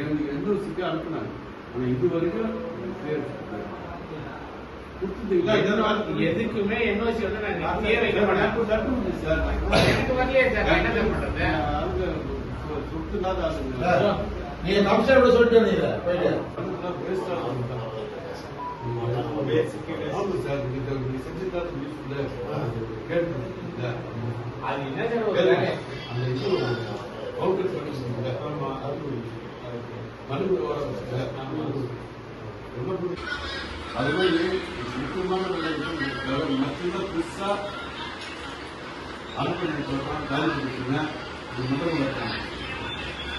எனக்கு என்ஓசிக்கு அனுப்புனாங்க. ஆனா இது வரைக்கும் பேர் எதுக்குமே என்ஓசி வந்து நான் எனக்கு வரலையே சார். என்ன பண்றது? சொத்து இல்லாத ஆளுங்க நீங்க கமிஷனர் சொல்லிட்டு வந்தீங்க அது மாதிரி முக்கியமான மட்டும்தான் புதுசா அனுப்பி சொல்றான் காலேஜ்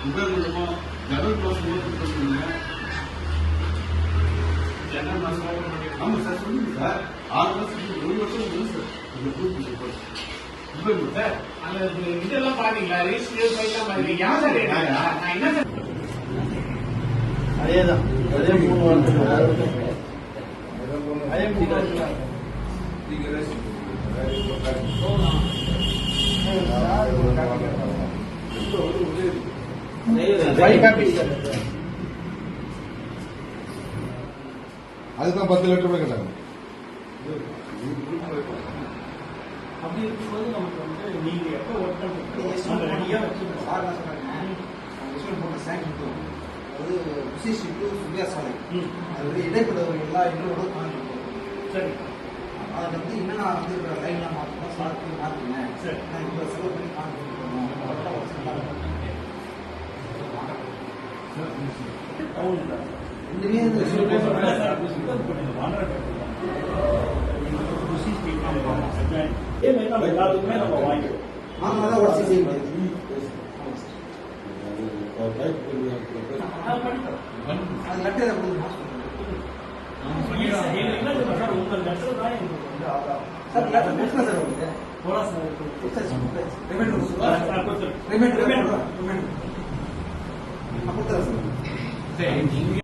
முதல் மூலமா ஜனவரி மாசம் சொல்லுங்க. ஜனவரி மாசம் ஆமா சார் சொல்லுங்க சார். 6 மாசத்துக்கு 1 வருஷம் முடியும் சார். இந்த குரூப் சார் அந்த இதெல்லாம் பாத்தீங்களா? ரிஜிஸ்டர் ஃபைல்லாம் பாத்தீங்க. யார் சார் நான் என்ன சார் அதேதான் அதே 3 வாரத்துக்கு அதே 3 வாரத்துக்கு அதுதான் 10 லட்சம் ரூபாய் கேட்டாங்க. அப்படி இருக்கும்போது நமக்கு வந்து நீங்க எப்போ ஒர்க் பண்ணுறீங்க ரெடியாக வச்சுருக்கோம். அது விசேஷம் சுபியா சாலை அது வந்து இடைப்பட்டவர்கள் எல்லா இடங்களோட காணிருக்கோம். சரி, அதை வந்து இன்னும் நான் வந்து லைன்லாம் மாற்றணும் சார்க்கு மாற்றினேன். சரி, நான் இப்போ செலவு பண்ணி காணிருக்கணும். எல்லாத்துக்குமே நம்ம வாங்கிடுவோம். மாற்றினா உடச்சி செய்ய முடியாது. அது லெட்டர் உங்க லெட்டர் தான் சார் லெட்டர் கொடுத்தா சார் உங்களுக்கு போலாம் சார். ரிமைண்டர் கொடுத்துறேன் சார். சரி நீங்க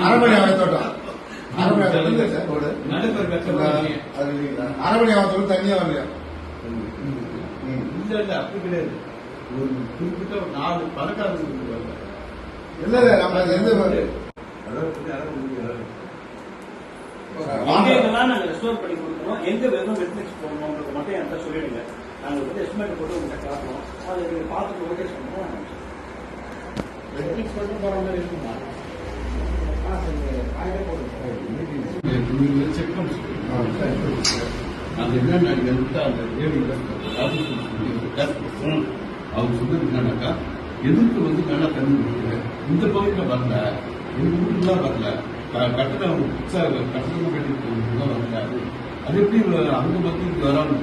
அரண்மனை அமைத்தோட்டம் அரண்மனை அமைத்தோட்டம் தனியா வரலையா? இல்ல அப்படி கிடையாது. ஒரு குறிப்பிட்ட ஒரு 4 பணக்காரங்க இல்ல இல்ல நம்ம எந்த எங்கெல்லாம் நாங்க ரெஸ்டோர் பண்ணி கொடுக்குறோம், எங்க வெறும் வெட்னஸ் போடணும்ன்றது மட்டும் என்கிட்ட சொல்லிடுங்க. நாங்க வந்து எஸ்டிமேட் போட்டு உங்கள்கிட்ட காட்டுறோம். அதை நீங்க பார்த்துட்டு ஓகே பண்ணுவோம். வெட்னிக்ஸ் மட்டும் போற மாதிரி இருக்குமா? செக் அது என்னன்னா அந்த அவங்க சொன்னது என்னன்னாக்கா எதிர்ப்பு வந்து நல்லா தண்ணி கொடுக்குது. இந்த பகுதியில் வரல, எங்க வீட்டுலாம் வரல, கட்டணம் கட்டணம் கட்டிட்டு வரல. அது எப்படி அந்த பகுதிக்கு வராமல்